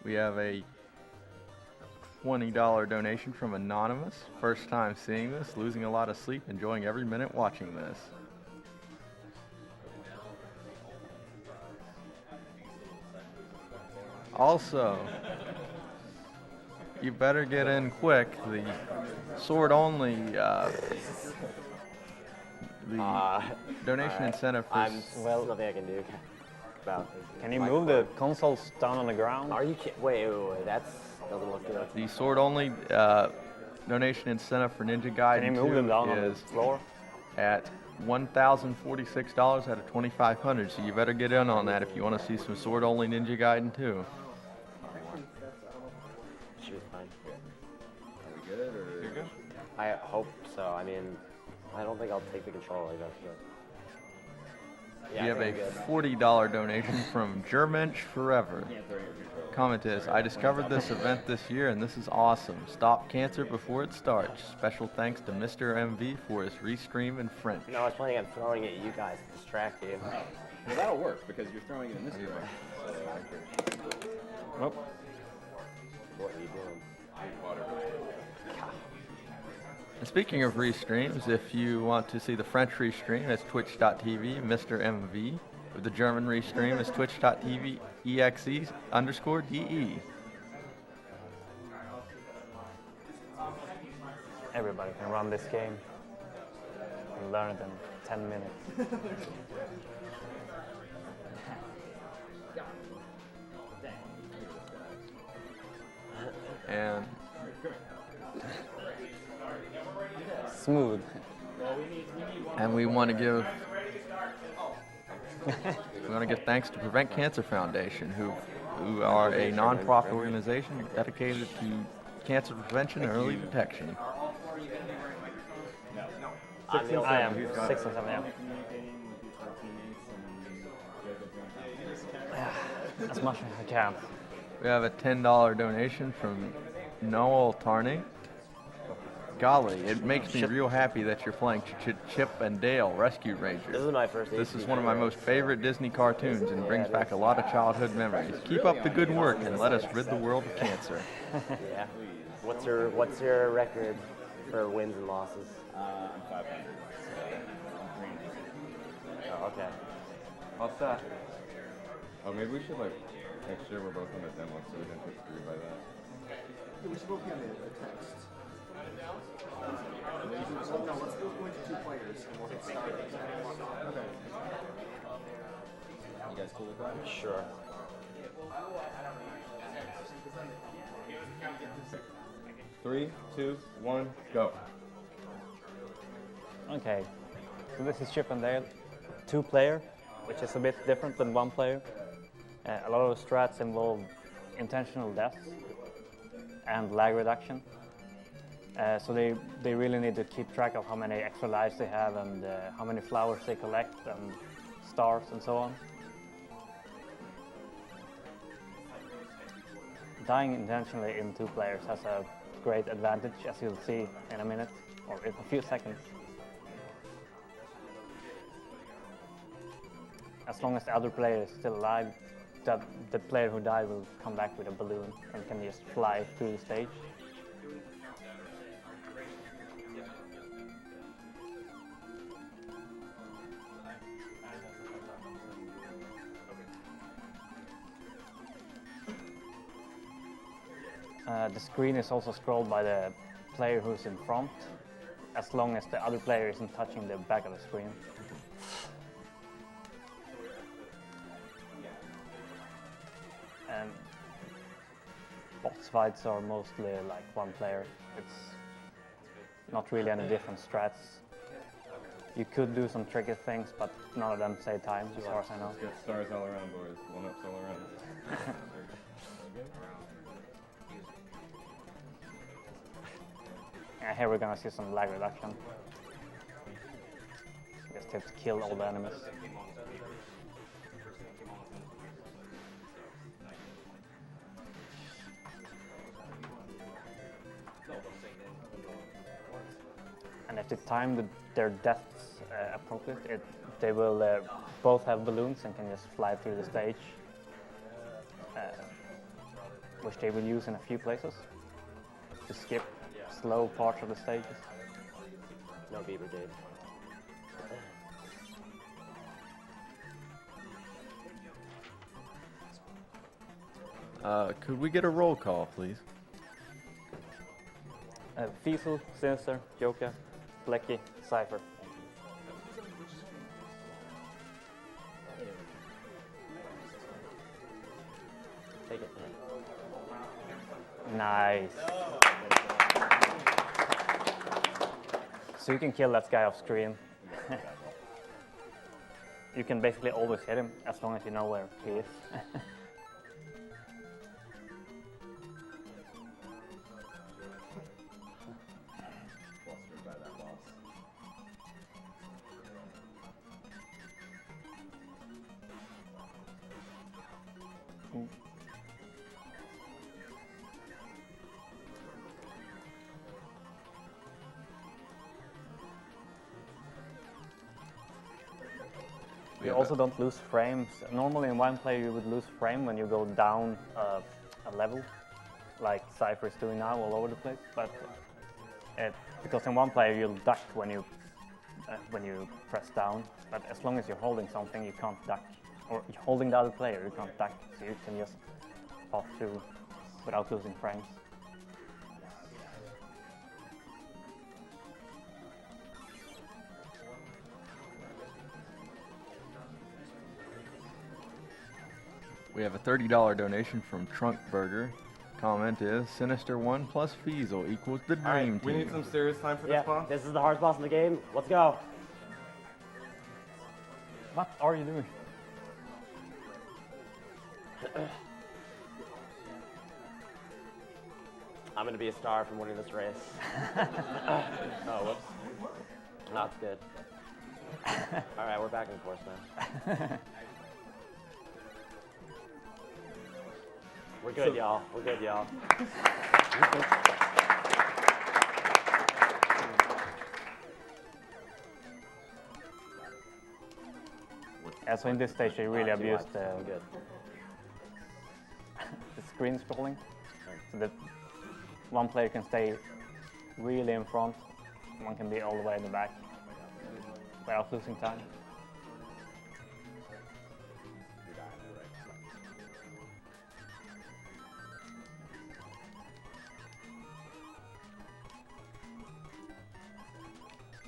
We have a $20 donation from Anonymous. First time seeing this, losing a lot of sleep, enjoying every minute watching this. Also, you better get in quick. The sword only, donation incentive for. Well, nothing I can do about. Can you move the consoles down on the ground? Are you kidding? Wait, that's doesn't look good. The sword only donation incentive for Ninja Gaiden Can you move them down on the is floor? at $1,046 out of $2,500. So you better get in on that if you want to see some sword only Ninja Gaiden 2. Should be fine. Are we good or? You're good. I hope so. I mean, I don't think I'll take the controller. We have a $40 donation from Germensch Forever. Comment is, I discovered this event this year and this is awesome. Stop cancer before it starts. Special thanks to Mr. MV for his restream in French. No, I was planning on throwing it at you guys to distract you. Well, that'll work because you're throwing it in this direction. Nope. What are you doing? And speaking of restreams, if you want to see the French restream, it's twitch.tv, Mr. MV. With the German restream, it's twitch.tv, exe_de. Everybody can run this game and learn it in 10 minutes. And Smooth. And we want to give thanks to Prevent Cancer Foundation, who are a non-profit organization dedicated to cancer prevention and early detection. I am 6 and 7, yeah. As much as I can. We have a $10 donation from Noel Tarney. Golly, it makes me real happy that you're playing Chip and Dale Rescue Rangers. This is my first. This is one of my most favorite Disney cartoons and brings back a lot of childhood memories. Keep up the good work and let us rid the world of cancer. Yeah. What's your record for wins and losses? I'm 500. Oh, okay. What's that? Oh, maybe we should like make sure we're both on the demo so we don't get screwed by that. We should both be on the text. No, let's go into 2 players and we'll hit start. Okay. You guys cool with that? Sure. Three, two, one, go. Okay, so this is Chip and Dale, 2-player, which is a bit different than 1-player. A lot of strats involve intentional deaths and lag reduction. So they really need to keep track of how many extra lives they have and how many flowers they collect and stars and so on. Dying intentionally in 2 players has a great advantage, as you'll see in a minute, or in a few seconds. As long as the other player is still alive, the player who died will come back with a balloon and can just fly through the stage. The screen is also scrolled by the player who's in front, as long as the other player isn't touching the back of the screen. And boss fights are mostly like 1 player. It's not really any different strats. You could do some tricky things, but none of them save time, as far as I know. Let's get stars all around, boys. 1-ups all around. Here we're gonna see some lag reduction. Just have to kill all the enemies. And if they time their deaths appropriately, they will both have balloons and can just fly through the stage which they will use in a few places to skip slow parts of the stages. No B Brigade. Could we get a roll call, please? Feasel, Sinister, Joker, Blechy, Cyghfer. Take it. Nice. So you can kill that guy off screen. You can basically always hit him as long as you know where he is. Flustered by that loss. You also don't lose frames. Normally in one player you would lose frame when you go down a level, like Cyghfer is doing now all over the place. But because in one player you'll duck when you press down, but as long as you're holding something you can't duck, or you're holding the other player you can't duck, so you can just pass through without losing frames. We have a $30 donation from Trunk Burger. Comment is Sinister1 plus Feasel equals the All right, dream we team. need some serious time for Yeah, this boss. this is the hardest boss in the game. Let's go. What are you doing? I'm gonna be a star from winning this race. Oh, whoops. That's good. All right, we're back in course now. We're good, y'all. We're good, y'all. Yeah, so in this stage they really Not too abused much. I'm good. the screen scrolling, so that one player can stay really in front, one can be all the way in the back without losing time.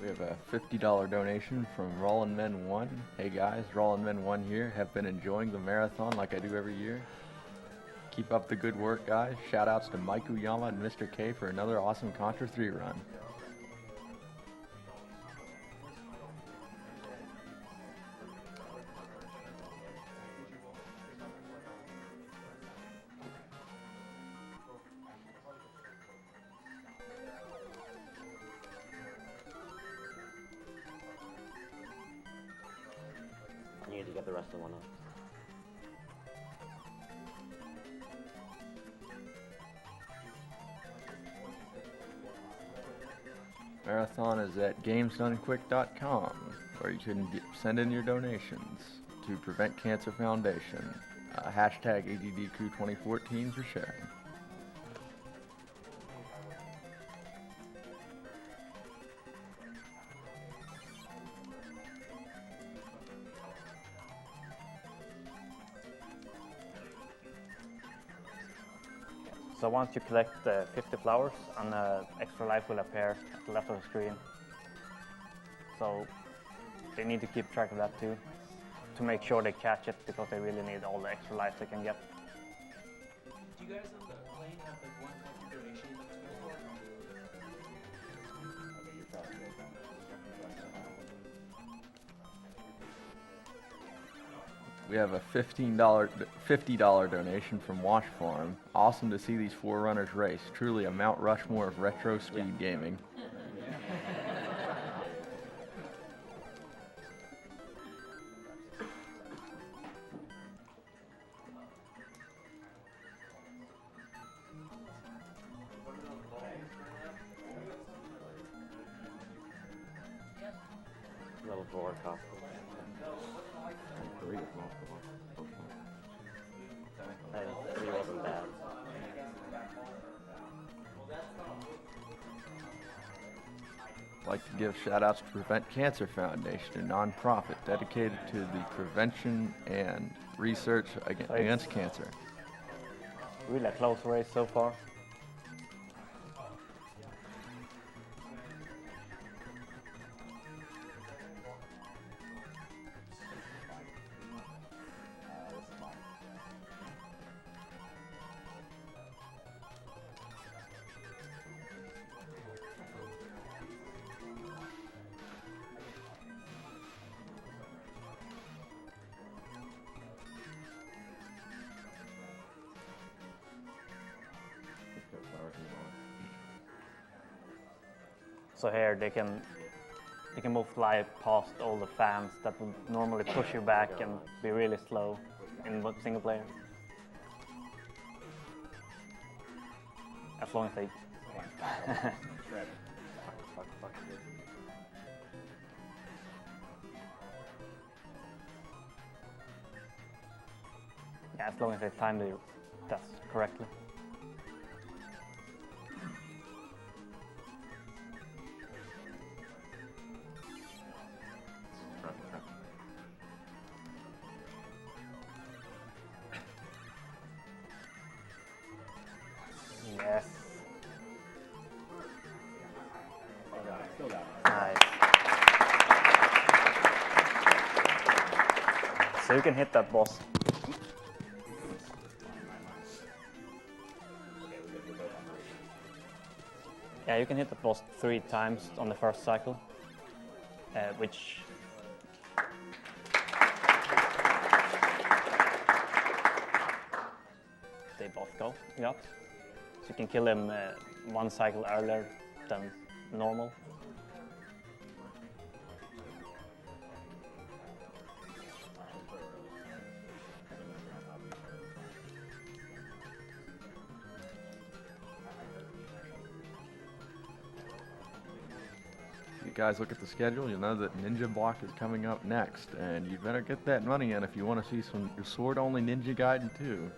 We have a $50 donation from Rollin' Men 1. Hey guys, Rollin' Men 1 here. Have been enjoying the marathon like I do every year. Keep up the good work, guys. Shout outs to Mike Uyama and Mr. K for another awesome Contra 3 run. You need to get the rest of the one up. Marathon is at gamesdonequick.com, where you can send in your donations to Prevent Cancer Foundation. Hashtag ADDCrew2014 for sharing. So once you collect 50 flowers, an extra life will appear at the left of the screen. So they need to keep track of that too, to make sure they catch it, because they really need all the extra life they can get. Do you guys on the plane have like one donation that's good for? We have a $50 donation from Wash Farm. Awesome to see these Forerunners race. Truly a Mount Rushmore of retro speed gaming. Level 4 cost. 3 is most of them. And 3 wasn't bad. I'd like to give shout-outs to Prevent Cancer Foundation, a nonprofit dedicated to the prevention and research against cancer. Really a close race so far. So here they can move fly past all the fans that would normally push you back and be really slow in single player. As long as they yeah, as long as they time the deaths correctly. Yes. Nice. So you can hit that boss. Yeah, you can hit the boss 3 times on the first cycle, which they both go. Yeah. So you can kill him 1 cycle earlier than normal. You guys look at the schedule, you'll know that Ninja Block is coming up next, and you better get that money in if you want to see some sword-only Ninja Gaiden 2.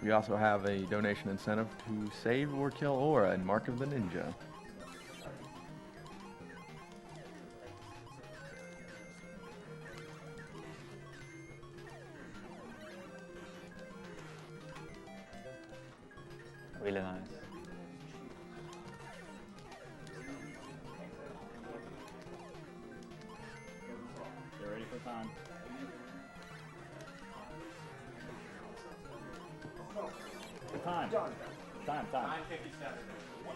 We also have a donation incentive to save or kill Aura in Mark of the Ninja. Really nice. Get ready for time. Time. Time. 9:57.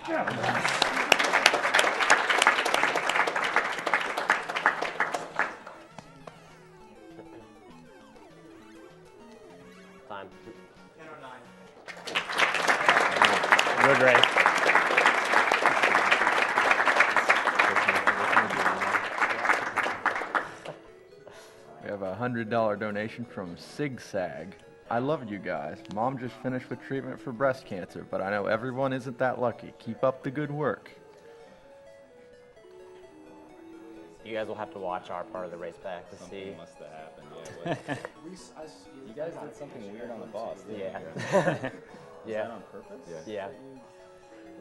Time. 10:09. Good race. We have a $100 donation from Cyghfer. I love you guys. Mom just finished with treatment for breast cancer, but I know everyone isn't that lucky. Keep up the good work. You guys will have to watch our part of the race back to see. Something must have happened, yeah. You guys did something weird on the boss, didn't Yeah. you? Yeah. Was that on purpose? Yeah. Was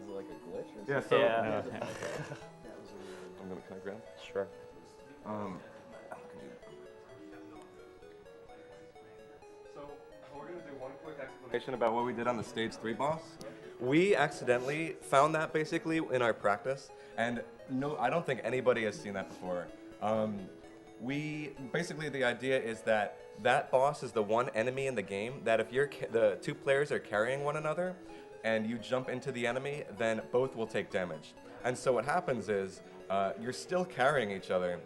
it like a glitch or Yeah, something? Yeah. Can I grab? Sure. So we're going to do one quick explanation about what we did on the stage 3 boss. We accidentally found that basically in our practice, and no, I don't think anybody has seen that before. Basically the idea is that boss is the one enemy in the game that if the 2 players are carrying one another and you jump into the enemy, then both will take damage. And so what happens is you're still carrying each other,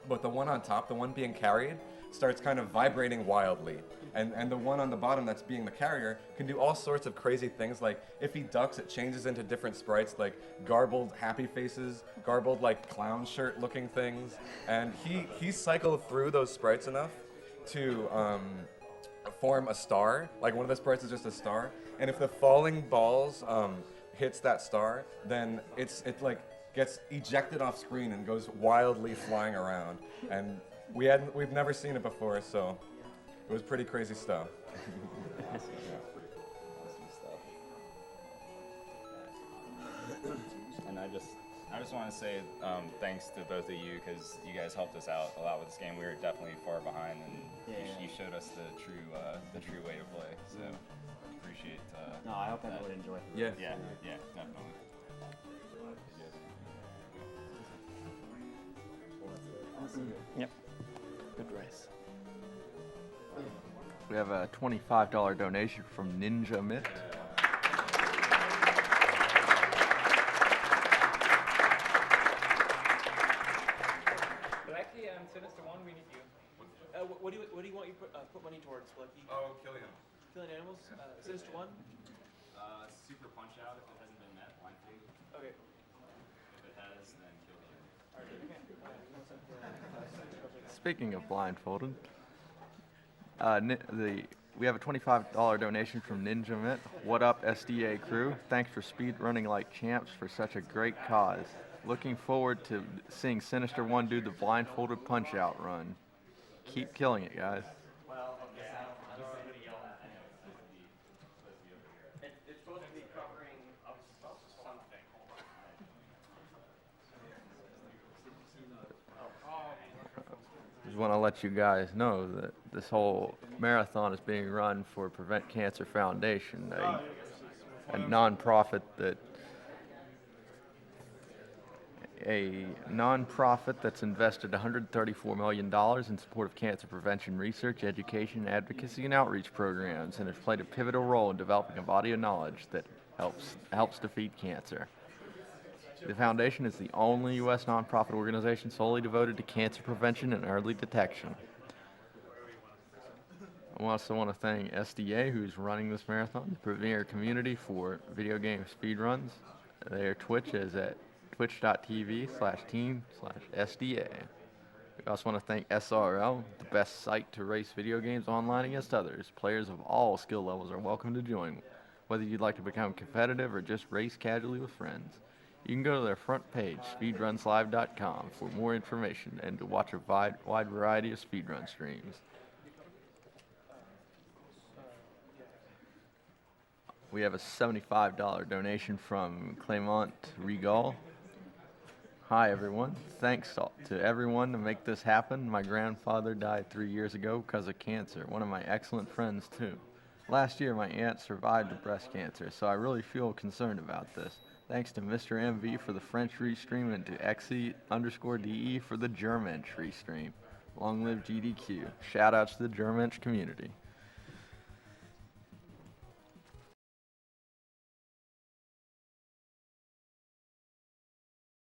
but the one on top, the one being carried, starts kind of vibrating wildly. And the one on the bottom that's being the carrier can do all sorts of crazy things, like if he ducks, it changes into different sprites, like garbled happy faces, garbled like clown shirt looking things. And he cycled through those sprites enough to form a star. Like one of the sprites is just a star. And if the falling balls hits that star, then it like gets ejected off screen and goes wildly flying around. And we've never seen it before, so it was pretty crazy stuff. Awesome stuff. And I I just want to say thanks to both of you because you guys helped us out a lot with this game. We were definitely far behind, and you showed us the true way to play. So appreciate. No, I hope everyone enjoys it. Yeah. Yeah, definitely. Yep. Good race. We have a $25 donation from Ninja Mitt. Blechy and Sinister1, we need you. What do you want you put money towards, Blechy? Oh, killing him. Killing animals? Sinister1? Super punch out if it hasn't been met. Blindfold. Okay. If it has, then kill him. Speaking of blindfolded, we have a $25 donation from Ninja Mitt. What up, SDA crew? Thanks for speed running like champs for such a great cause. Looking forward to seeing Sinister1 do the blindfolded punch out run. Keep killing it, guys. It's supposed to be covering up something. Just want to let you guys know that this whole marathon is being run for Prevent Cancer Foundation, a nonprofit that's invested $134 million in support of cancer prevention research, education, advocacy, and outreach programs, and has played a pivotal role in developing a body of knowledge that helps defeat cancer. The foundation is the only U.S. nonprofit organization solely devoted to cancer prevention and early detection. I also want to thank SDA, who's running this marathon, the premier community for video game speedruns. Their Twitch is at twitch.tv/team/SDA. We also want to thank SRL, the best site to race video games online against others. Players of all skill levels are welcome to join, whether you'd like to become competitive or just race casually with friends. You can go to their front page, speedrunslive.com, for more information and to watch a wide variety of speedrun streams. We have a $75 donation from Clement Regal. Hi, everyone. Thanks to everyone to make this happen. My grandfather died 3 years ago because of cancer. One of my excellent friends, too. Last year, my aunt survived the breast cancer, so I really feel concerned about this. Thanks to Mr. MV for the French restream and to Xe_DE for the German restream. Long live GDQ. Shoutouts to the German community.